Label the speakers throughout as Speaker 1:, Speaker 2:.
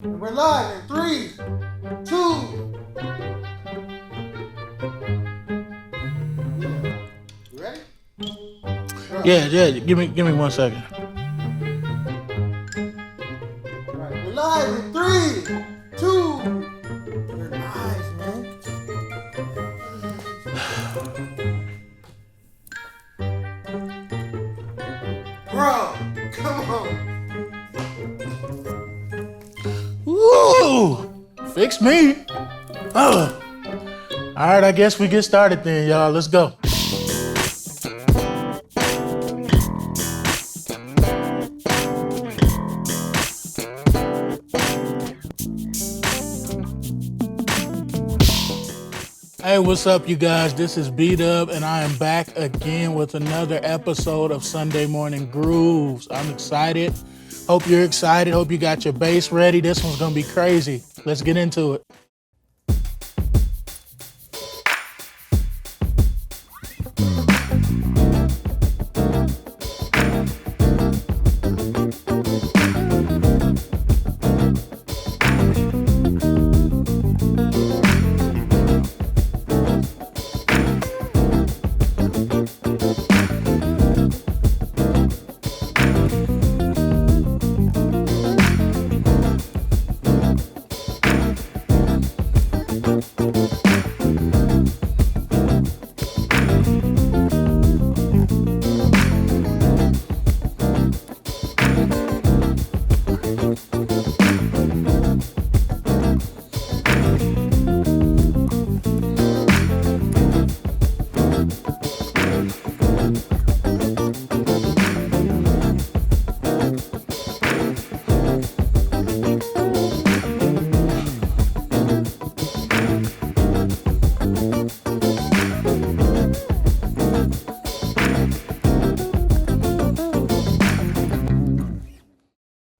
Speaker 1: We're live in 3, 2. You ready?
Speaker 2: Yeah. Give me 1 second.
Speaker 1: All right, we're live in 3, 2. We're live, man. Bro, come on.
Speaker 2: Woo! Fix me. Oh. All right, I guess we get started then, y'all. Let's go. Hey, what's up, you guys? This is B-Dub, and I am back again with another episode of Sunday Morning Grooves. I'm excited. Hope you're excited. Hope you got your bass ready. This one's going to be crazy. Let's get into it.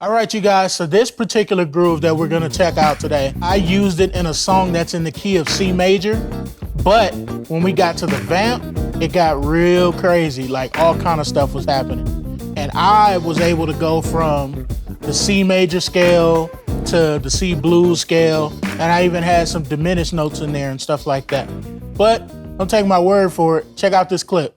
Speaker 2: All right, you guys, so this particular groove that we're gonna check out today, I used it in a song that's in the key of C major, but when we got to the vamp, it got real crazy, like all kind of stuff was happening. And I was able to go from the C major scale to the C blues scale, and I even had some diminished notes in there and stuff like that. But don't take my word for it, check out this clip.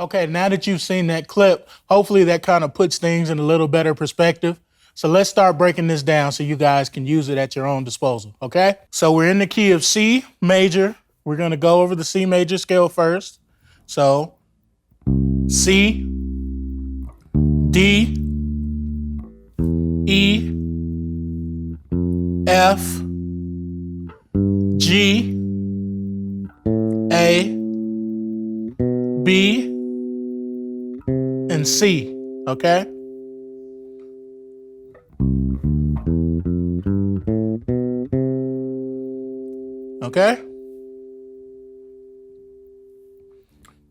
Speaker 2: Okay, now that you've seen that clip, hopefully that kind of puts things in a little better perspective. So let's start breaking this down so you guys can use it at your own disposal, okay? So we're in the key of C major. We're gonna go over the C major scale first. So C, D, E, F, G, A, B, and C, okay? Okay?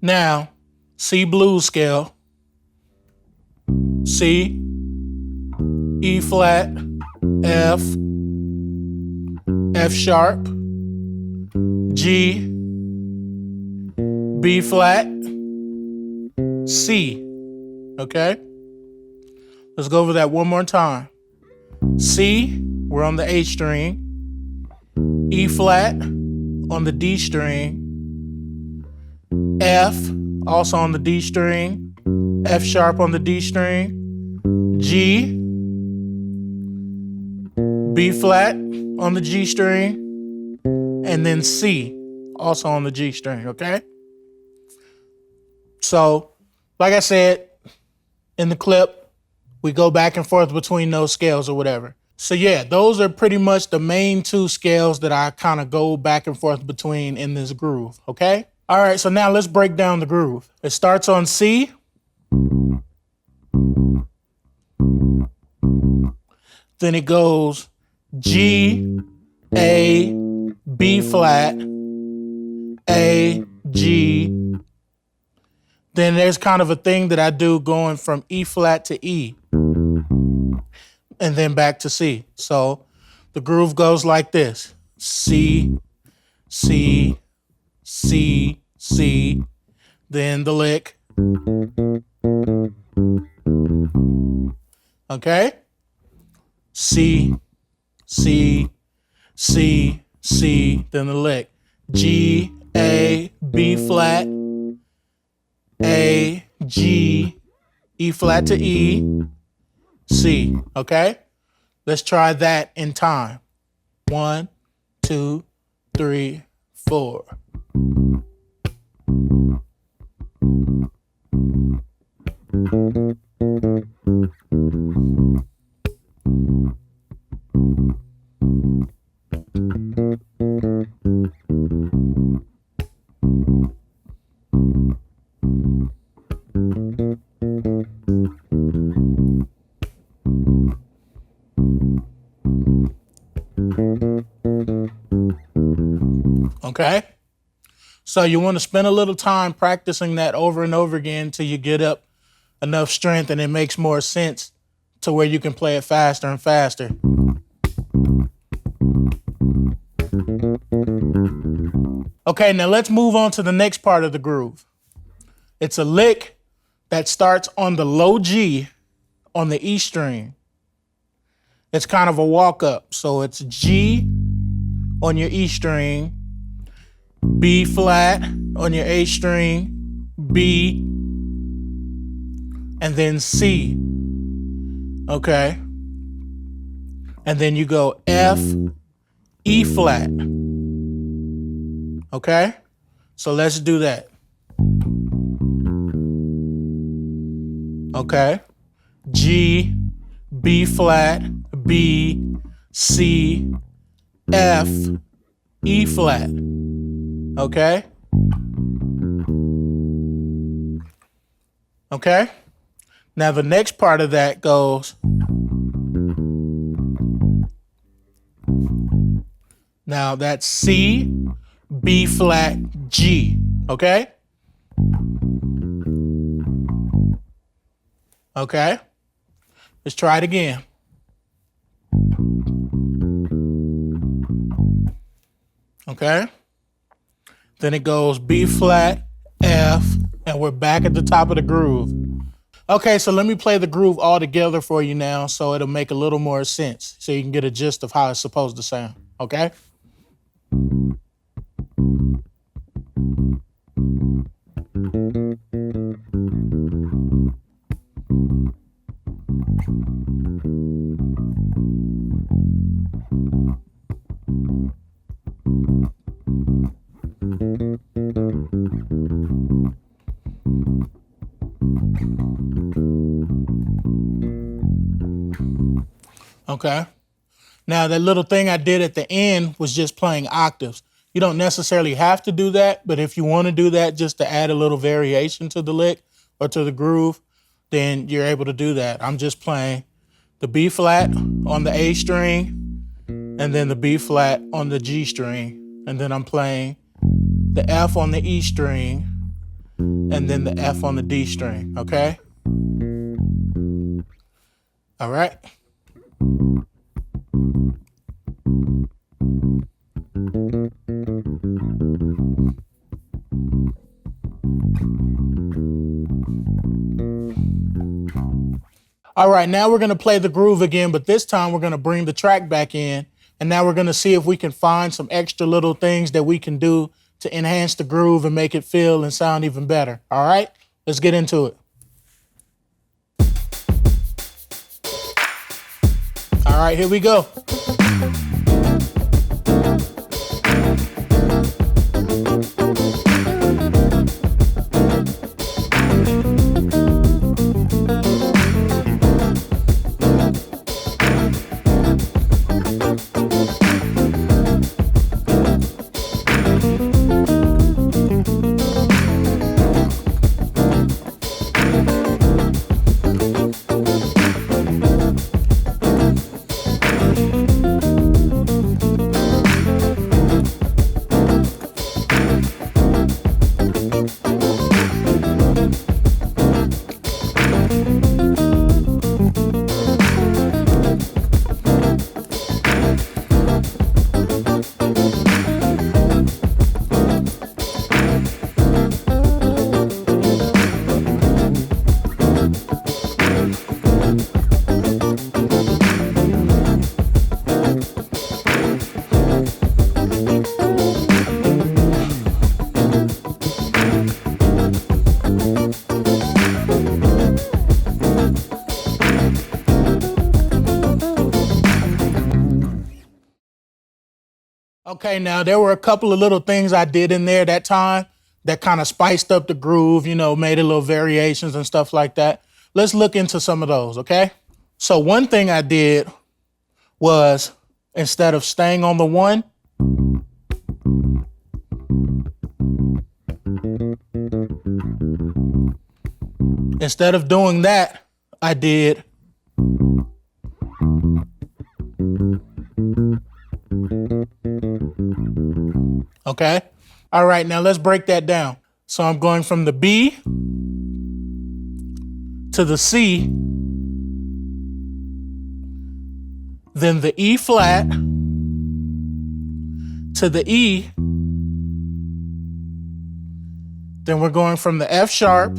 Speaker 2: Now, C blues scale. C, E flat, F, F sharp, G, B flat, C. Okay? Let's go over that one more time. C, we're on the A string. E flat on the D string. F, also on the D string. F sharp on the D string. G, B flat on the G string. And then C, also on the G string, okay? So, like I said, in the clip, we go back and forth between those scales or whatever. So yeah, those are pretty much the main two scales that I kind of go back and forth between in this groove, okay? All right, so now let's break down the groove. It starts on C, Then it goes G, A, B flat, A, G. Then there's kind of a thing that I do going from E flat to E and then back to C. So the groove goes like this. C, C, C, C, then the lick. Okay? C, C, C, C, then the lick. G, A, B flat, A, G, E flat to E, C. Okay? Let's try that in time. 1, 2, 3, 4. Okay? So you want to spend a little time practicing that over and over again till you get up enough strength and it makes more sense to where you can play it faster and faster. Okay, now let's move on to the next part of the groove. It's a lick that starts on the low G on the E string. It's kind of a walk up. So it's G on your E string, B flat on your A string, B, and then C. Okay. And then you go F, E flat. Okay? So let's do that. Okay. G, B flat, B, C, F, E flat. Okay? Okay? Now the next part of that goes. Now that's C, B flat, G. Okay? Okay? Let's try it again. Okay? Then it goes B flat, F, and we're back at the top of the groove. Okay, so let me play the groove all together for you now so it'll make a little more sense so you can get a gist of how it's supposed to sound. Okay? Okay. Now, that little thing I did at the end was just playing octaves. You don't necessarily have to do that, but if you want to do that just to add a little variation to the lick or to the groove, then you're able to do that. I'm just playing the B flat on the A string and then the B flat on the G string. And then I'm playing the F on the E string and then the F on the D string, okay? All right. All right, now we're going to play the groove again, but this time we're going to bring the track back in, and now we're going to see if we can find some extra little things that we can do to enhance the groove and make it feel and sound even better. All right, let's get into it. All right, here we go. Okay, now there were a couple of little things I did in there that time that kind of spiced up the groove, made a little variations and stuff like that. Let's look into some of those, okay? So one thing I did was, instead of staying on the 1, instead of doing that, I did okay. All right, now let's break that down. So I'm going from the B to the C, then the E flat to the E, then we're going from the F sharp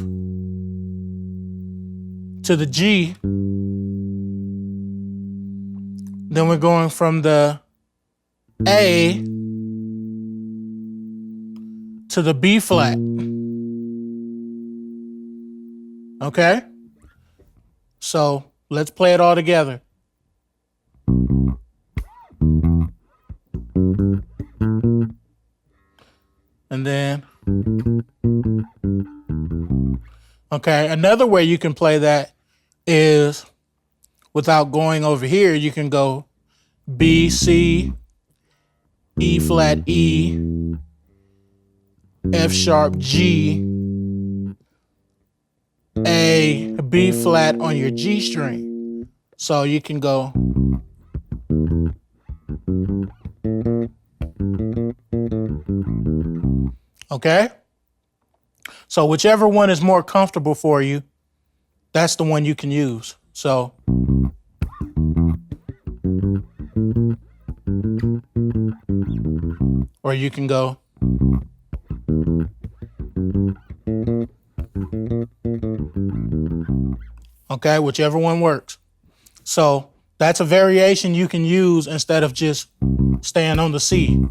Speaker 2: to the G, then we're going from the A to the B flat. Okay? So let's play it all together. And then, okay, another way you can play that is without going over here, you can go B, C, E flat, E, F sharp, G, A, B flat on your G string. So you can go okay? So whichever one is more comfortable for you, that's the one you can use. So or you can go okay, whichever one works. So that's a variation you can use instead of just staying on the C.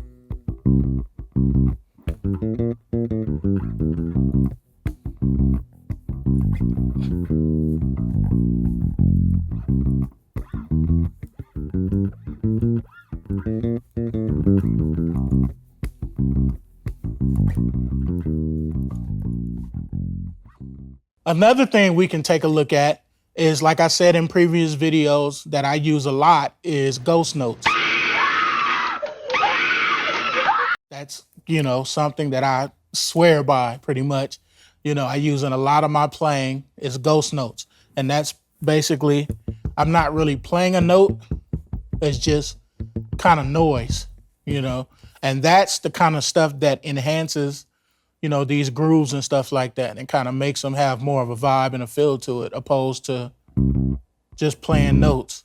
Speaker 2: Another thing we can take a look at is, like I said in previous videos that I use a lot, is ghost notes. That's, something that I swear by pretty much. I use in a lot of my playing is ghost notes. And that's basically, I'm not really playing a note. It's just kind of noise, and that's the kind of stuff that enhances these grooves and stuff like that, and kind of makes them have more of a vibe and a feel to it, opposed to just playing notes.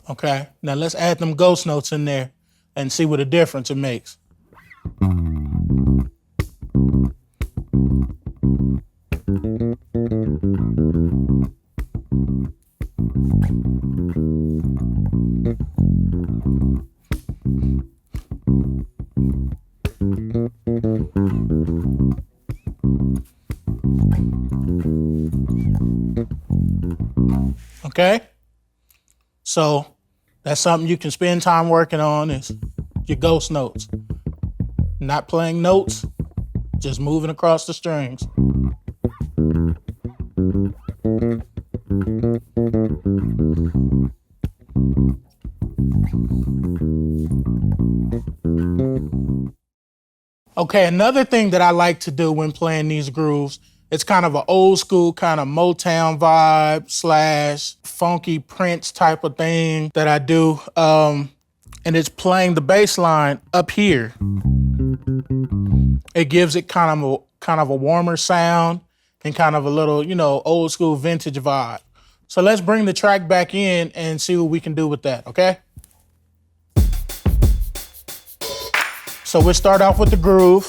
Speaker 2: Okay, now let's add them ghost notes in there and see what a difference it makes. Okay, so that's something you can spend time working on, is your ghost notes. Not playing notes, just moving across the strings. Okay, another thing that I like to do when playing these grooves, it's kind of an old school kind of Motown vibe / funky Prince type of thing that I do. And it's playing the bass line up here. It gives it kind of a warmer sound and kind of a little, old school vintage vibe. So let's bring the track back in and see what we can do with that, okay? So we'll start off with the groove.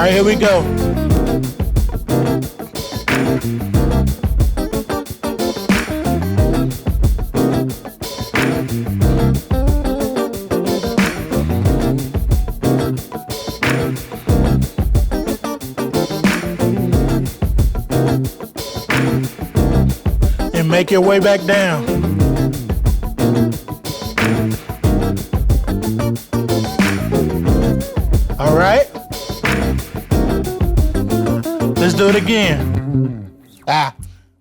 Speaker 2: right, here we go. And make your way back down. All right. Let's do it again.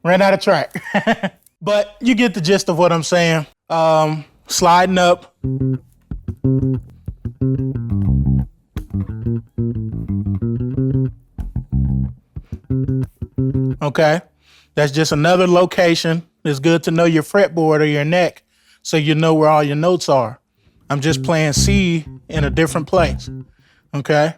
Speaker 2: Ran out of track. But you get the gist of what I'm saying. Sliding up. Okay. That's just another location. It's good to know your fretboard or your neck so you know where all your notes are. I'm just playing C in a different place. Okay.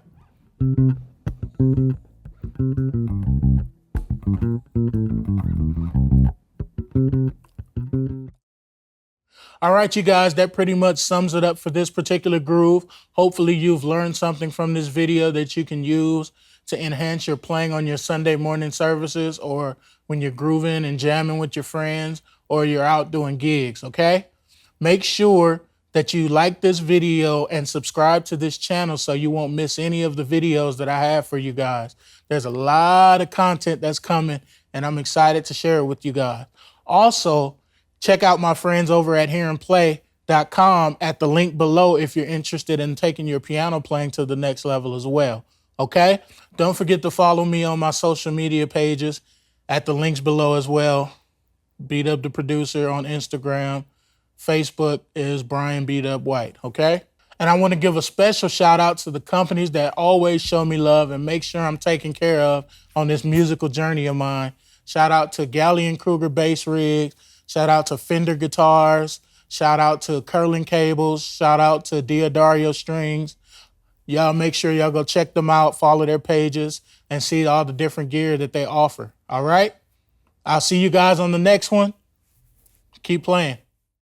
Speaker 2: All right, you guys, that pretty much sums it up for this particular groove. Hopefully you've learned something from this video that you can use to enhance your playing on your Sunday morning services, or when you're grooving and jamming with your friends, or you're out doing gigs, okay? Make sure that you like this video and subscribe to this channel so you won't miss any of the videos that I have for you guys. There's a lot of content that's coming, and I'm excited to share it with you guys. Also, check out my friends over at hearandplay.com at the link below if you're interested in taking your piano playing to the next level as well, okay? Don't forget to follow me on my social media pages at the links below as well. Beat Up the Producer on Instagram. Facebook is Bryan Beat Up White, okay? And I want to give a special shout out to the companies that always show me love and make sure I'm taken care of on this musical journey of mine. Shout out to Gallion Kruger Bass Rigs. Shout out to Fender Guitars. Shout out to Curling Cables. Shout out to Diodario Strings. Y'all make sure y'all go check them out, follow their pages, and see all the different gear that they offer, all right? I'll see you guys on the next one. Keep playing.